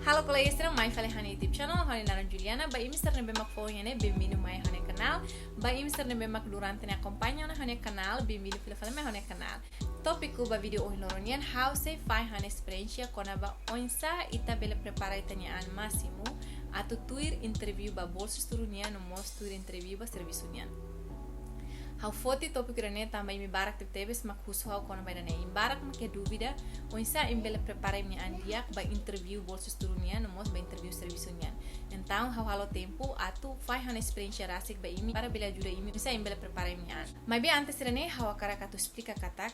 Halo colegas, mai fale hane YouTube channel, hane naran Juliana, ba imister ne bemak fo hane bem-vindo mai hane canal, ba imister ne bemak durante ne acompanha na hane canal, bem-vindo pela fale mai hane canal. Tópico ba video hoje noronian how se faz hane experiência quando ba onsa ita bele prepara itania an máximo atu tuir interview ba bolsos turunian no mos tuir interview ba serviço nian. How foti tópico rene também me barak tebes mak husu how quando ba rene barak mak ke dúvida onsa bele prepara minha an dia ba interview bolsos turunian no mos ba interview serviço nian. Então how halo tempo atu faz hane experiência rasik ba imi para bele ajuda imi onsa bele prepara minha an. Mas bem antes rene how akara katu explica katak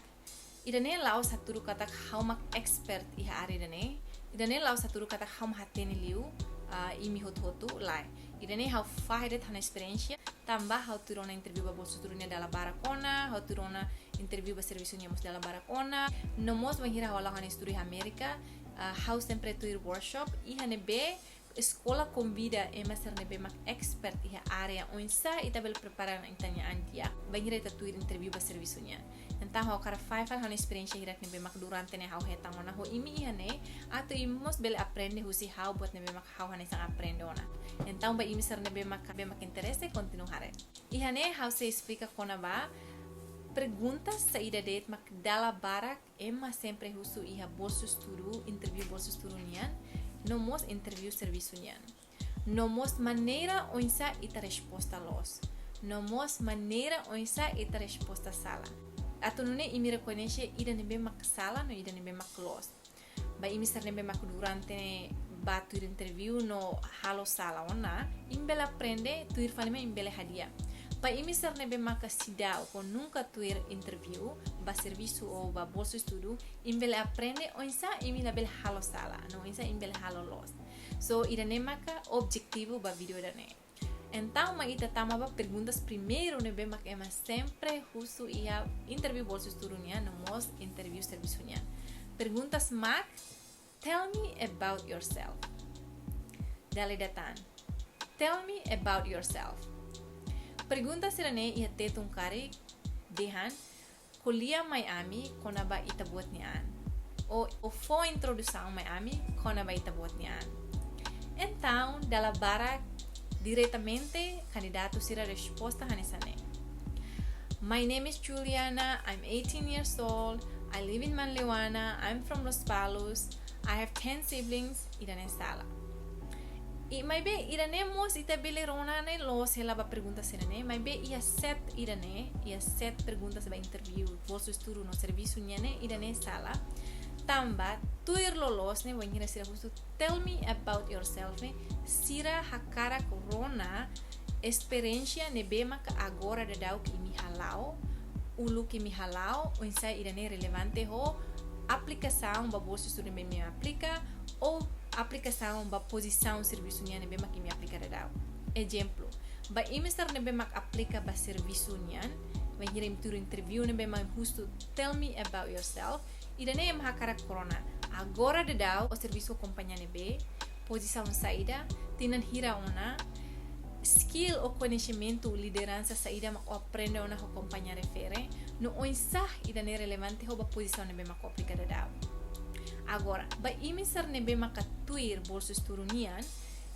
idane lao saturu katak how mak expert iha ari dane idane lao saturu katak how hatene liu imi hotu lai idane how fahedet hana experiência tamba how turona interview ba bolso turunia dalla baracona how turona interview ba serviço niamos dalla baracona no mos bahira how hana estudar América how sempre tuir workshop iha nebe escola convida emasar nebe mak expert iha area onsa itabel preparar intanya antia bahira ita tuir interview ba serviço nia. Então, o cara faz hana experiência hirak nebe mak durante ne how hetang ona ho imi ihane ato imos bele aprende husi how buat nebe mak how hane sang aprende ona. Então, ba imi ser nebe mak interesse continuar. Ihane how se explica kona ba perguntas saída det mak dala barak emma sempre husu iha bolso estudo interview bolso estudo nian no mos interview serviço nian. No mos maneira onsa ita resposta los. No mos maneira onsa ita resposta sala. Ato nune imi reconhece ida nebe mak sala no ida nebe mak los. Ba imi ser nebe mak durante ba tuir interview no halo sala ona imbele aprende tuir falime imbele hadia. Ba imi ser nebe mak sidao ko nunca tuir interview ba serviço ou ba bolso estudo imbele aprende onsa imi label halo sala no onsa imbele halo los. So ida ne maka objetivo ba video dane. Então, mas ita tama ba perguntas primeiro nebe mak ema sempre husu ia interview bolso estudunia no mos interview serviço nia. Perguntas mak tell me about yourself. Dali datan. Tell me about yourself. Perguntas serane ia tetun kari dehan kuliah Miami kona ba ita buat nian. O fo introdução Miami kona ba ita buat nian. Então, dala bara diretamente candidato será resposta hanesane. My name is Juliana, I'm 18 years old, I live in Manlewana, I'm from Los Palos, I have 10 siblings, idane sala. E mas bem, idane mos ita belerona ne los ela ba pergunta serane, mas bem ia set idane, ia set perguntas ba interview, bolso estudo no serviço niane idane sala. Tamba tuir lolos ne wangira sira husu tell me about yourself ne sira hakara corona experiência ne bema ka agora da dau ki mi halau ulu ki mi halau o insai irane relevante ho aplicação ba bolso estudo me aplica ou aplicação ba posição serviço nian ne bema ki mi aplica da dau. Exemplo ba imister ne bema aplica ba serviço nian wangira im tur interview ne bema husu tell me about yourself. Idane mahakara corona. Agora de dau o serviço companhia nebe, posição saída, tinan hira ona, skill o conhecimento, liderança saída mak aprende ona ho companhia refere, no oinsah idane relevante ho ba posição nebe mak aplica de dau. Agora, ba imi ser nebe mak tuir bolso esturunian,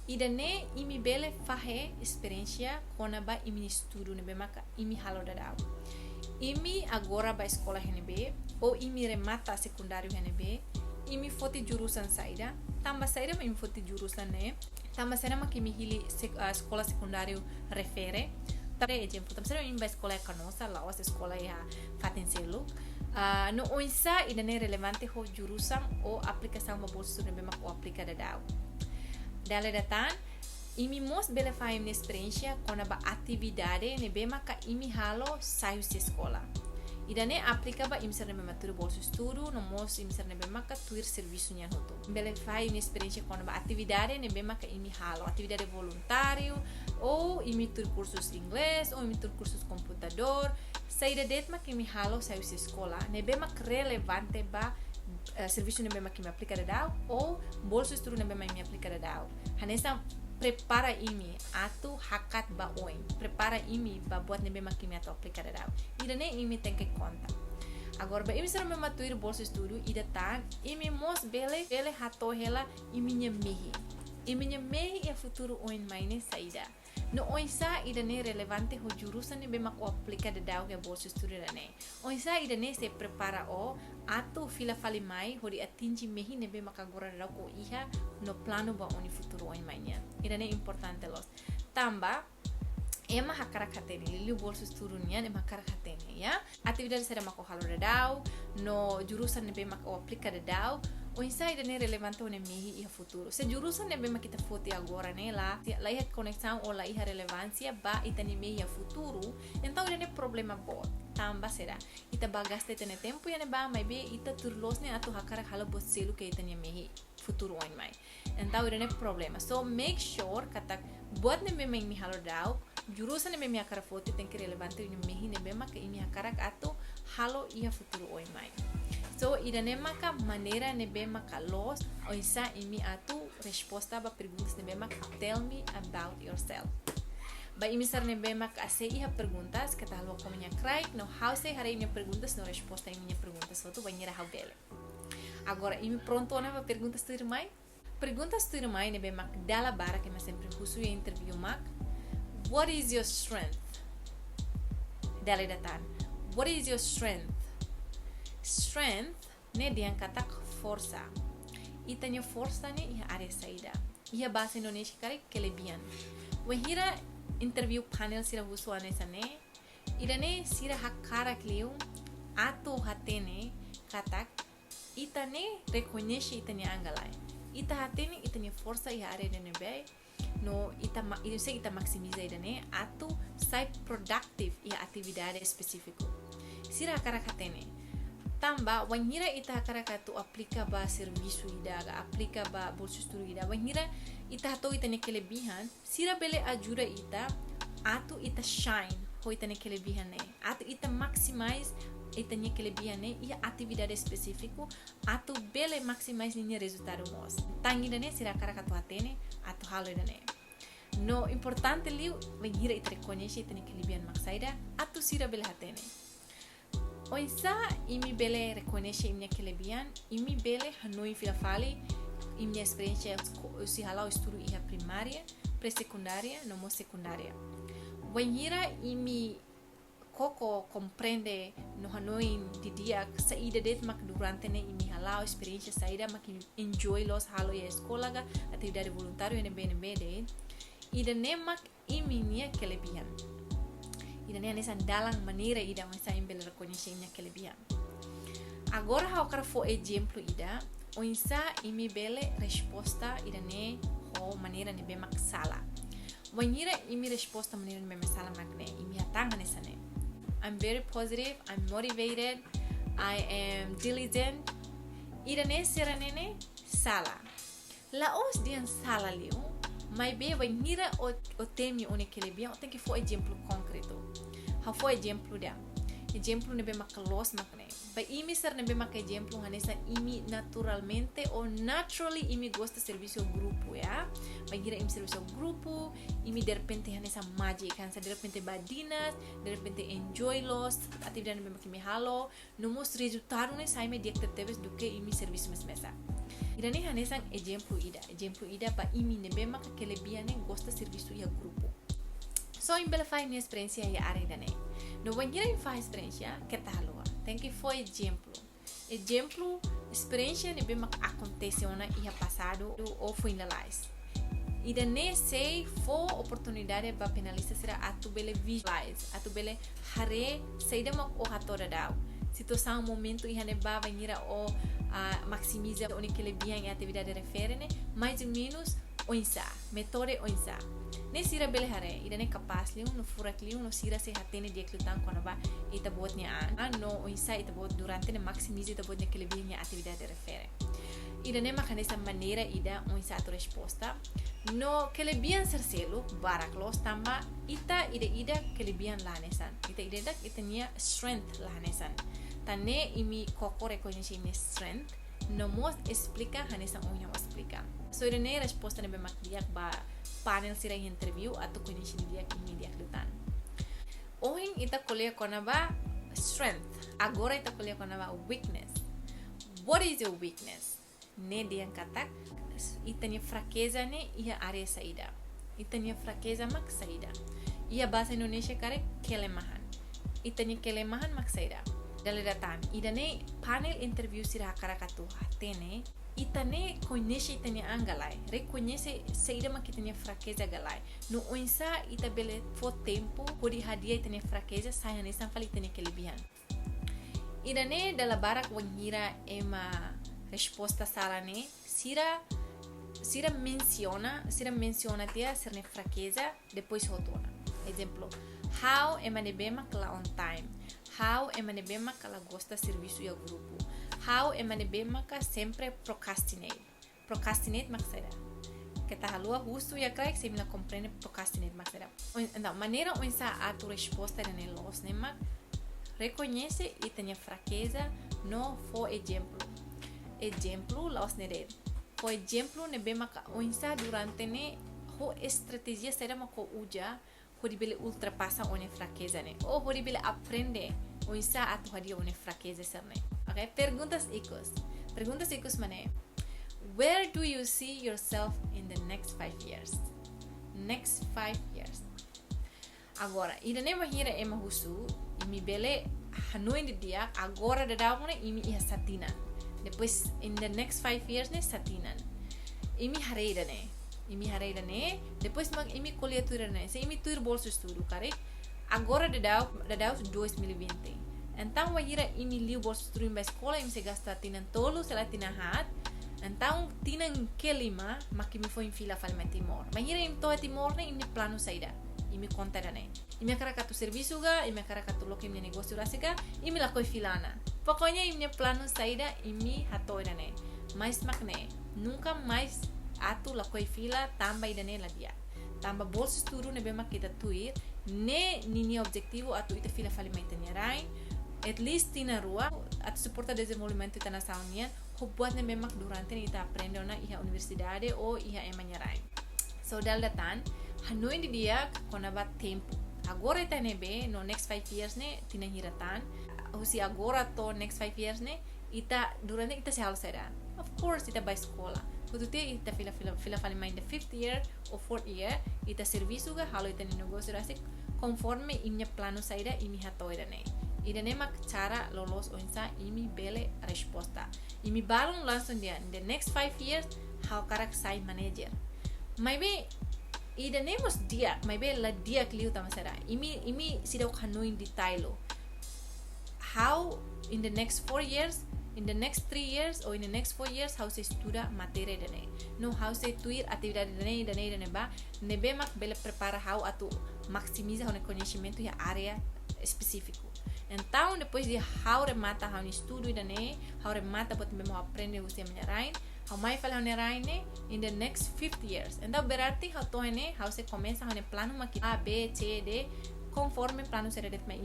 idane imi bele fahe experiência kona ba imi estudo nebe mak imi halo de dau. Imi agora ba escola HNB ou imi remata secundário HNB, imi foti jurusan saída, tamba saída imi foti jurusan ne, tamba saída mak imi hili escola secundário refere, tare exemplo, tamba saída imi ba escola canosa, lá os escola ya fatenselo, no oinsa idane relevante ho jurusan ou aplicação ba bolso nebe mak o aplica da dau. Dale datan imi mos bele faim experiência kona ba atividade nebe maka imi halo saiu se escola. Idane aplica ba imi ser nebe maturo bolso estudo no mos imi ser nebe maka tuir serviço nian hoto. Bele faim experiência kona ba atividade nebe maka imi halo atividade voluntário ou imi tur cursos inglês ou imi tur cursos computador. Saída det maka imi halo saiu se escola nebe maka relevante ba serviço nebe maka imi aplica da dau ou bolso estudo nebe maka imi aplica da dau. Hanesa prepara imi atu hakat ba oin prepara imi ba buat nebe makimi atau aplicar dau idane imi tem que conta Agora ba imi sera me matuir bolsa estudo ida tan imi mos bele hato hela iminya mehi. Iminya mehi e futuro oin maine saída. No oisa ida ne relevante ho jurusan ne bemak o aplica de dau ke bolsa estudo ne. Oisa ida ne se prepara o atu fila fali mai ho di atingi mehi ne bemak agora dau ko iha no plano ba oni futuro oin mainnya. Ida ne importante los. Tamba ema hakara katene lili bolsa estudunya ema hakara katene ya. Atividade sera mako halo de dau no jurusan ne bemak o aplica de dau. O insight é relevante one mehi e futuro. Se jurusan ne bema kita foto agora né lá iha conexão ou lá iha relevância ba itani mehi a futuro, então ida ne problema bot. Tamba será. Ita bagaste tene tempo ya ne ba mai be ita turlos ne atu hakara hala bot selu ke itani mehi futuro on mai. Então ida ne problema. So make sure kata bot ne bema mi halo dau, jurusan ne bema hakara foto tem que relevante ne mehi ne bema ke imi hakara atu halo iha futuro on mai. So, ida ne maka maneira ne be maka los o isa imi atu resposta ba perguntas ne be maka tell me about yourself. Ba imi sar ne be maka ase iha perguntas que tal como minha crai no how se harei minha perguntas no resposta em minha perguntas so tu banheira how bele. Agora imi pronto na ba perguntas tu irmai? Perguntas tu irmai ne be maka dala bara que me sempre husu e interview mak. What is your strength? Dala datan. What is your strength? Strength ne diangkatak força. Itanya força ne ia área saída. Ia bahasa Indonesia kari kelebihan. Wahira interview panel sira husu anesa ne. Ida ne sira hakara kliu ato hatene katak ita ne reconhece itanya angalai. Ita hatene itanya força ia área de nebe. No ita maximiza ida ne ato sai productive ia atividade específico. Sira hakara hatene. Tamba wanhira ita hakara tu aplica ba serviço ida aplica ba bolsa estudo ida wanhira ita hato ita ne kelebihan sira bele ajuda ita atu ita shine ho ita ne kelebihan ne atu ita maximize ita ne kelebihan ne ia atividade específico atu bele maximize ni resultado mos tangi ne sira hakara tu atene atu halo ida ne no importante liu wanhira ita reconhece ita ne kelebihan maxaida atu sira bele hatene. Oisa imi bele reconhece minha kelebihan, imi bele hanoi fila fale, minha experiência se halau estudo ia primária, pré-secundária, no mo secundária. Wanhira imi koko compreende no hanoi di dia saída det mak durante ne imi halau experiência saída mak enjoy los halo ya escola ga atividade voluntário ne BNB de. Ida ne mak imi minha kelebihan. Ida ne anesan dalang maneira ida onsa imbele reconhece minha kelebihan. Agora how kara fo exemplo ida, onsa imi bele resposta ida ne ho maneira ne be mak sala. Wanhira imi resposta maneira ne be sala mak ne imi hatanga nessa ne. I'm very positive, I'm motivated, I am diligent. Ida ne sera ne sala. La os dian sala liu, mai be wanhira o temi one kelebihan, o tem que fo exemplo concreto. How for exemplo dia. Exemplo ne be mak los mak ne. Ba imi ser ne be mak exemplo hanesa imi naturalmente ou naturally imi gosta serviço grupo ya. Ba gira imi serviço grupo, imi de repente hanesa maji kansa de repente badinas, de repente enjoy los atividade ne be mak imi halo, no mos resultado ne sai me direkte teves do que imi serviço mesmesa. Ida ne hanesa exemplo ida ba imi ne be mak kelebihan ne gosta serviço ya grupo. So in bela fai minha experiência e área da né. No banheiro em faz experiência que tá loa. Tem que foi exemplo. Exemplo experiência ne bem aconteceu na ia passado ou foi na live. E da ne sei for oportunidade para penalista será atu bele visualize, atu bele hare sei da o hatora dau. Situação momento e hane ba banheira o maximiza o que ele bem em atividade referene, mais ou menos onsa, metode onsa. Ne sira bele hare, ida ne capaz liu, no furak liu, no sira se hatene dia klutan kono ba ita bot nia no onsa ita bot durante ne maximiza ita bot ne kelebihan nia atividade refere. Ida ne makanesa maneira ida onsa atu resposta. No kelebihan serselo, baraklos tamba ida kelebihan lahanesan. Ita nia strength lahanesan. Tane imi koko reconhece imi strength, no mos explica hanesa onha o explica. So ida ne resposta ne be mak diak ba panel sira interview atau conheci dia imi dia klutan. Ohin ita kuliah kona ba strength. Agora ita kuliah com nama weakness. What is your weakness? Ne dia katak itanya fraqueza ne ia área saída. Itanya fraqueza mak saída. Ia bahasa Indonesia kare kelemahan. Itanya kelemahan mak saída. Dalam datan, idane panel interview sira karakatu hatene. Itane conhece itanya angalai. Reconhece saída mak itanya fraqueza galai. No onsa ita bele for tempo kodi hadia itanya fraqueza saya nesan fali itanya kelebihan. Idane dalam barak wangira ema resposta salane sira menciona tia serne fraqueza depois rotona. Exemplo, how ema nebema kala on time. How ema nebema kala gosta serviço e grupo. How ema nebema ka sempre procrastinate. Procrastinate maksada. Kita halua justo ya krai se mina compreende procrastinate maksada. Então, maneira onsa a tu resposta ne los nema reconhece e tenha fraqueza no for exemplo. Exemplo los neder. Por exemplo, nebema ka onsa durante ne ho estratégia será mako uja pode bele ultrapassa one fraqueza ne ou pode bele aprende onsa atu hadia one fraqueza serne. Okay, perguntas ikos mane. Where do you see yourself in the next 5 years? Next 5 years. Agora, idane mahira ema husu imi bele hanoi de dia agora da daune imi ia satina. Depois in the next 5 years ne satinan. Imi hareida ne. Depois mag imi kuliah tuir ne. Se imi tuir bolsa estudo, kare. Agora da dau 2020. Então wahira imi liu bolsa estudo em escola imi se gasta tinan tolo se la tinahat. Então tinan kelima mak imi foi em fila falma Timor. Mahira imi toa Timor ne imi plano saída. Imi conta ne. Imi akara katu serviço ga, imi akara katu loke imi negócio rasega, imi lakoi filana. Pokoknya imi plano saída imi hatoira ne. Mas makne, nunca mais atu lakoi fila tamba ida ne la dia. Tamba bolsa estudo ne bema kita tuir, ne nini objetivo atu ita fila fali mai teniarai. At least tina rua atu suporta desenvolvimento ita nação nian, buat ne bema durante ita aprende na iha universidade ou iha emanyarai. So dal datan hanoi di dia konaba tempo. Agora ita nebe no next 5 years ne tina hiratan. Husi agora to next 5 years ne ita durante ita se halsera. Of course ita by escola. Kututi ita fila fali mai in the 5th year or 4th year ita serviço ga halo ita ni negócio rasik conforme imnya plano saída imi hatoira ne. Ida ne mak cara lolos onsa imi bele resposta. Imi balon langsung dia in the next 5 years how karak sai manager. Maybe ida nemos dia, maybe la dia kliu tamasara. Imi sidau kanuin detailo. How in the next 4 years, in the next 3 years or in the next 4 years how se estuda matéria dene. No how se tuir atividade dene ba, nebe mak bele prepara how atu maximiza o conhecimento e área específico. Então depois de how remata how estudo dene, how remata bot memo aprende o se menerain. How mai fala ne in the next 50 years. Então berarti how to ne how se começa how ne plano maki A B C D conforme plano será det mai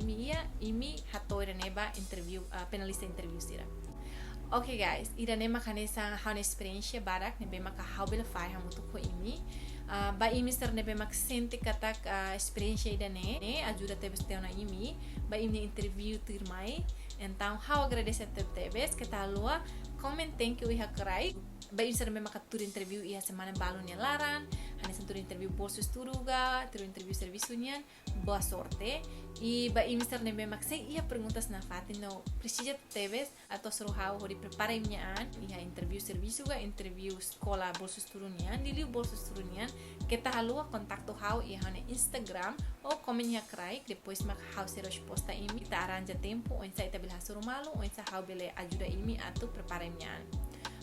imi hatoira neba interview penalista interview sira. Okay guys, ida ne makanesa how ne experiência barak nebe maka how bela fai how mutu ko imi. Ba imi ser nebe mak sente katak experiência ida ne ajuda tebes teona imi ba imi interview tirmai. Então how agradecer tebes que tá lua comment thank you iha krai. Ba imi ser nebe maka tur interview iha semana balu ne laran. Hanes tur interview bolso esturuga, tur interview serviço nian. Boa sorte. E ba imi ser nebe mak sei ia perguntas na fatin no precisa tebes atau seru how hori prepara imnyaan iha interview serviço ga interview sekolah bolso esturunian dili bolso esturunian kita halua kontakto how iha ne Instagram ou komen iha krai depois mak how se resposta imi kita aranja tempo onsa ita bila seru malu onsa how bele ajuda imi atau prepara imnyaan.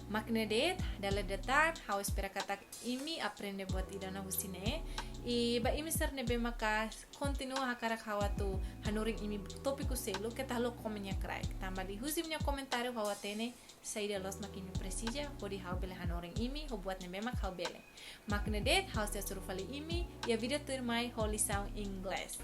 Maknedet dalam detan how espera katak imi aprende buat idana husine e ba imi ser nebe maka continua hakarak hawatu hanuring imi topiku selo kita lo komenya krai tambah di husimnya komentario hawatene saida los makin precisa hodi how bele hanuring imi ho buat nebe mak how bele maknedet how se surufali imi ya video termai holy sound English.